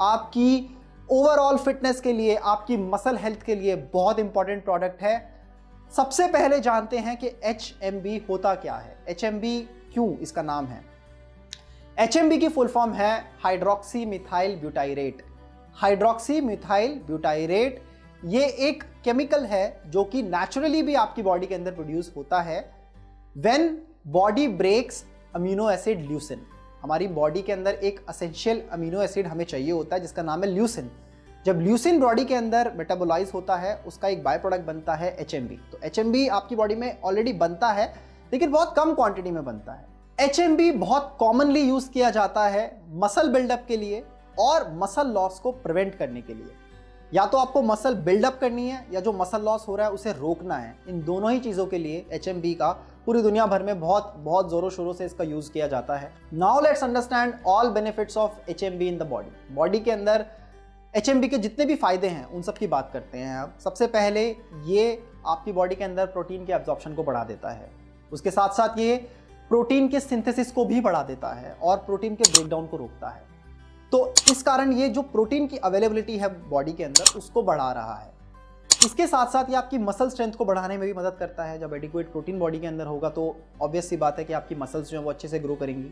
आपकी overall fitness के लिए, आपकी मसल हेल्थ के लिए बहुत इंपॉर्टेंट प्रोडक्ट है। सबसे पहले जानते हैं कि HMB होता क्या है, HMB क्यों इसका नाम है। HMB की फुल फॉर्म है hydroxy methyl butyrate. Hydroxy methyl butyrate ये एक केमिकल है जो कि नेचुरली भी आपकी बॉडी के अंदर प्रोड्यूस होता है when body breaks amino acid leucine. हमारी बॉडी के अंदर एक एसेंशियल अमीनो एसिड हमें चाहिए होता है जिसका नाम है ल्यूसिन। जब ल्यूसिन बॉडी के अंदर मेटाबोलाइज होता है उसका एक बाय प्रोडक्ट बनता है HMB। तो HMB आपकी बॉडी में ऑलरेडी बनता है लेकिन बहुत कम क्वांटिटी में बनता है। HMB बहुत कॉमनली यूज किया जाता है मसल बिल्डअप के लिए और मसल लॉस को प्रिवेंट करने के लिए। या तो आपको मसल बिल्डअप करनी है या जो मसल लॉस हो रहा है उसे रोकना है। इन दोनों ही चीज़ों के लिए HMB का पूरी दुनिया भर में बहुत जोरों शोरों से इसका यूज किया जाता है। Now let's understand all benefits of HMB in the body. Body के अंदर HMB के जितने भी फायदे हैं उन सब की बात करते हैं अब। सबसे पहले ये आपकी बॉडी के अंदर प्रोटीन के एब्जॉर्प्शन को बढ़ा देता है। उसके साथ साथ ये प्रोटीन के सिंथेसिस को भी बढ़ा देता है और प्रोटीन के ब्रेकडाउन को रोकता है। तो इस कारण ये जो प्रोटीन की अवेलेबिलिटी है बॉडी के अंदर उसको बढ़ा रहा है। इसके साथ साथ ये आपकी मसल स्ट्रेंथ को बढ़ाने में भी मदद करता है। जब एडिक्वेट प्रोटीन बॉडी के अंदर होगा तो ऑब्वियस सी बात है कि आपकी मसल्स जो है वो अच्छे से ग्रो करेंगी।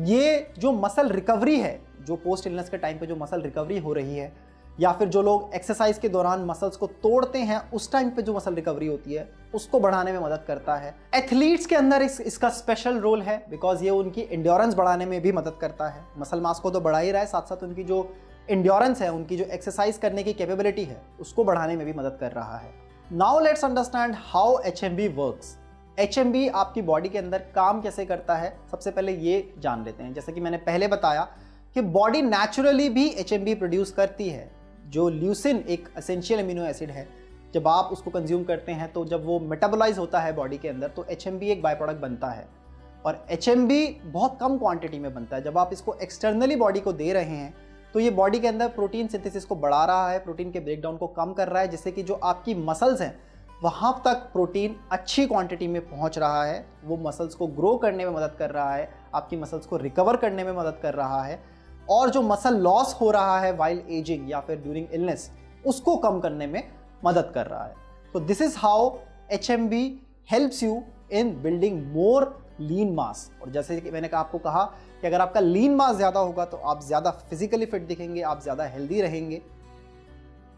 ये जो मसल रिकवरी है, जो पोस्ट इलनेस के टाइम पे जो मसल रिकवरी हो रही है या फिर जो लोग एक्सरसाइज के दौरान मसल्स को तोड़ते हैं उस टाइम पे जो मसल रिकवरी होती है उसको बढ़ाने में मदद करता है। एथलीट्स के अंदर इसका स्पेशल रोल है बिकॉज ये उनकी एंड्योरेंस बढ़ाने में भी मदद करता है। मसल मास को तो बढ़ा ही रहा है, साथ साथ उनकी जो एंड्योरेंस है, उनकी जो एक्सरसाइज करने की कैपेबिलिटी है उसको बढ़ाने में भी मदद कर रहा है। Now let's understand how HMB works. HMB आपकी बॉडी के अंदर काम कैसे करता है सबसे पहले ये जान लेते हैं। जैसे कि मैंने पहले बताया कि बॉडी नेचुरली भी HMB प्रोड्यूस करती है। जो ल्यूसिन एक एसेंशियल अमीनो एसिड है, जब आप उसको कंज्यूम करते हैं तो जब वो मेटाबोलाइज होता है बॉडी के अंदर तो HMB एक बाय प्रोडक्ट बनता है और HMB बहुत कम क्वांटिटी में बनता है। जब आप इसको एक्सटर्नली बॉडी को दे रहे हैं तो ये बॉडी के अंदर प्रोटीन सिंथेसिस को बढ़ा रहा है, प्रोटीन के ब्रेकडाउन को कम कर रहा है, जिससे कि जो आपकी मसल्स हैं वहाँ तक प्रोटीन अच्छी क्वांटिटी में पहुँच रहा है। वो मसल्स को ग्रो करने में मदद कर रहा है, आपकी मसल्स को रिकवर करने में मदद कर रहा है और जो मसल लॉस हो रहा है वाइल एजिंग या फिर ड्यूरिंग इलनेस उसको कम करने में मदद कर रहा है। तो this is how HMB helps you in building more lean mass. और जैसे कि मैंने आपको कहा कि अगर आपका लीन मास ज़्यादा होगा तो आप ज़्यादा फिजिकली फिट दिखेंगे, आप ज़्यादा हेल्दी रहेंगे।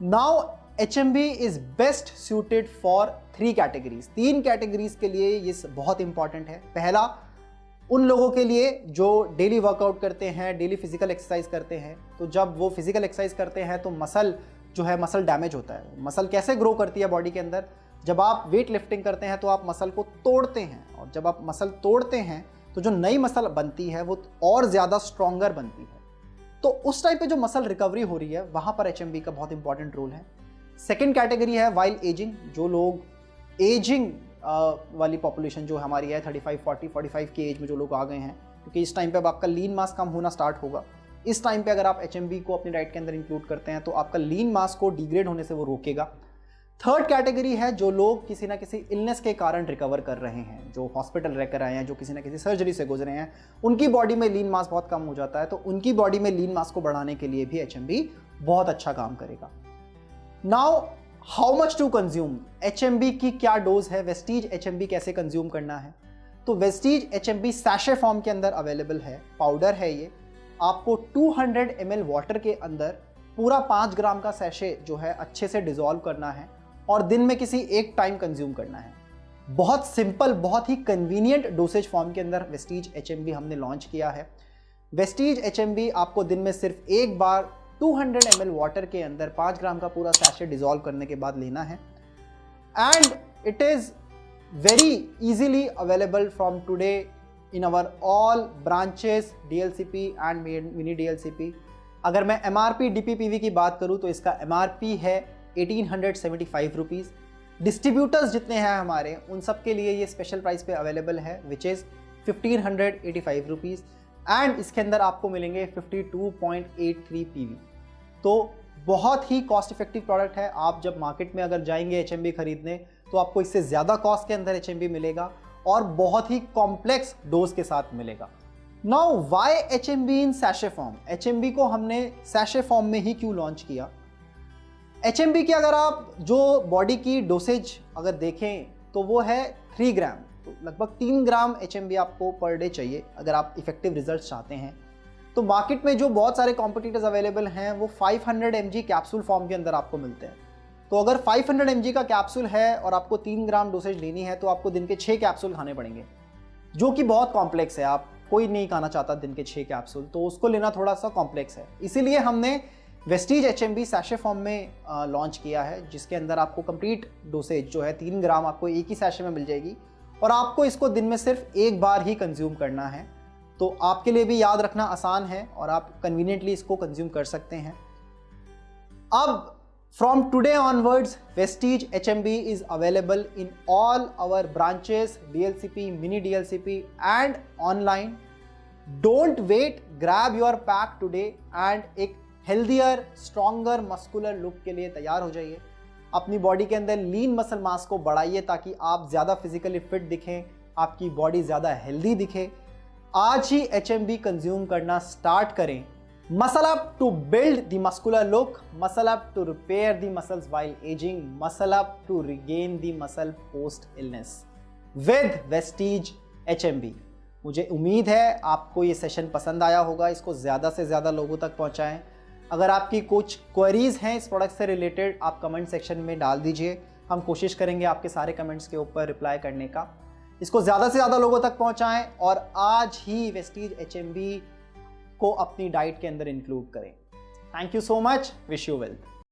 Now HMB is best suited for 3 categories. 3 categories के लिए ये बहुत इंपॉर्टेंट है। पहला, उन लोगों के लिए जो डेली वर्कआउट करते हैं, डेली फिजिकल एक्सरसाइज करते हैं। तो जब वो फिजिकल एक्सरसाइज करते हैं तो मसल जो है मसल डैमेज होता है। मसल कैसे ग्रो करती है बॉडी के अंदर, जब आप वेट लिफ्टिंग करते हैं तो आप मसल को तोड़ते हैं और जब आप मसल तोड़ते हैं तो जो नई मसल बनती है वो और ज़्यादा स्ट्रॉन्गर बनती है। तो उस टाइप पे जो मसल रिकवरी हो रही है वहाँ पर HMB का बहुत इंपॉर्टेंट रोल है। सेकेंड कैटेगरी है वाइल एजिंग। जो लोग एजिंग वाली पॉपुलेशन जो हमारी है 35, 40, 45 की एज में जो लोग आ गए हैं, क्योंकि इस टाइम पे अब आपका लीन मास कम होना स्टार्ट होगा। इस टाइम पे अगर आप HMB को अपनी डाइट के अंदर इंक्लूड करते हैं तो आपका लीन मास को डिग्रेड होने से वो रोकेगा। थर्ड कैटेगरी है जो लोग किसी ना किसी इलनेस के कारण रिकवर कर रहे हैं, जो हॉस्पिटल रहकर आए हैं, जो किसी ना किसी सर्जरी से गुजरे हैं, उनकी बॉडी में लीन मास बहुत कम हो जाता है। तो उनकी बॉडी में लीन मास को बढ़ाने के लिए भी HMB बहुत अच्छा काम करेगा। Now how much to consume, HMB की क्या डोज है, वेस्टीज HMB कैसे कंज्यूम करना है। तो वेस्टीज HMB सैशे फॉर्म के अंदर अवेलेबल है, पाउडर है ये। आपको 200 ml वाटर के अंदर पूरा 5 ग्राम का सैशे जो है अच्छे से डिजोल्व करना है और दिन में किसी एक टाइम कंज्यूम करना है। बहुत सिंपल, बहुत ही कन्वीनियंट डोसेज फॉर्म के अंदर वेस्टीज HMB हमने लॉन्च किया है। वेस्टीज HMB आपको दिन में सिर्फ एक बार 200 ml वाटर के अंदर 5 ग्राम का पूरा सैशे डिजोल्व करने के बाद लेना है and it is very easily available from today in our all branches DLCP and mini DLCP। अगर मैं MRP DPPV की बात करूं तो इसका MRP है 1875 रुपीज़। डिस्ट्रीब्यूटर्स जितने हैं हमारे उन सब के लिए ये स्पेशल प्राइस पे अवेलेबल है विच इज़ 1585 रुपीज़ एंड इसके अंदर आपको मिलेंगे 52.83 PV। तो बहुत ही कॉस्ट इफेक्टिव प्रोडक्ट है। आप जब मार्केट में अगर जाएंगे HMB खरीदने तो आपको इससे ज़्यादा कॉस्ट के अंदर HMB मिलेगा और बहुत ही कॉम्प्लेक्स डोज के साथ मिलेगा। नाउ वाई HMB इन सैशे फॉर्म? HMB को हमने सैशे फॉर्म में ही क्यों लॉन्च किया? HMB की अगर आप जो बॉडी की डोसेज अगर देखें तो वो है 3 ग्राम, तो लगभग 3 ग्राम HMB आपको पर डे चाहिए अगर आप इफेक्टिव रिजल्ट चाहते हैं। तो मार्केट में जो बहुत सारे कॉम्पिटिटर्स अवेलेबल हैं वो 500 mg कैप्सूल फॉर्म के अंदर आपको मिलते हैं। तो अगर 500 mg का कैप्सूल है और आपको 3 ग्राम डोसेज लेनी है तो आपको दिन के 6 कैप्सूल खाने पड़ेंगे, जो कि बहुत कॉम्प्लेक्स है। आप कोई नहीं खाना चाहता दिन के 6 कैप्सूल, तो उसको लेना थोड़ा सा कॉम्प्लेक्स है। इसीलिए हमने वेस्टीज HMB सैशे फॉर्म में लॉन्च किया है, जिसके अंदर आपको कंप्लीट डोसेज जो है 3 ग्राम आपको एक ही सैशे में मिल जाएगी और आपको इसको दिन में सिर्फ एक बार ही कंज्यूम करना है। तो आपके लिए भी याद रखना आसान है और आप कन्वीनियंटली इसको कंज्यूम कर सकते हैं। अब from today onwards, Vestige HMB is available in all our branches, DLCP, mini DLCP and online. Don't wait, grab your pack today and एक healthier, stronger, muscular look के लिए तैयार हो जाइए। अपनी बॉडी के अंदर लीन मसल मास को बढ़ाइए ताकि आप ज़्यादा फिजिकली फिट दिखें, आपकी बॉडी ज़्यादा हेल्दी दिखे। आज ही HMB कंज्यूम करना स्टार्ट करें। Muscle up to build the muscular look, muscle up to repair the muscles while aging, muscle up to regain the muscle post illness with Vestige HMB। मुझे उम्मीद है आपको ये सेशन पसंद आया होगा। इसको ज़्यादा से ज़्यादा लोगों तक पहुंचाएं। अगर आपकी कुछ क्वेरीज हैं इस प्रोडक्ट से रिलेटेड, आप कमेंट सेक्शन में डाल दीजिए। हम कोशिश करेंगे आपके सारे कमेंट्स के ऊपर रिप्लाई करने का। इसको ज़्यादा से ज़्यादा लोगों तक पहुंचाएं और आज ही वेस्टीज HMB को अपनी डाइट के अंदर इंक्लूड करें। Thank you so much, wish you wealth.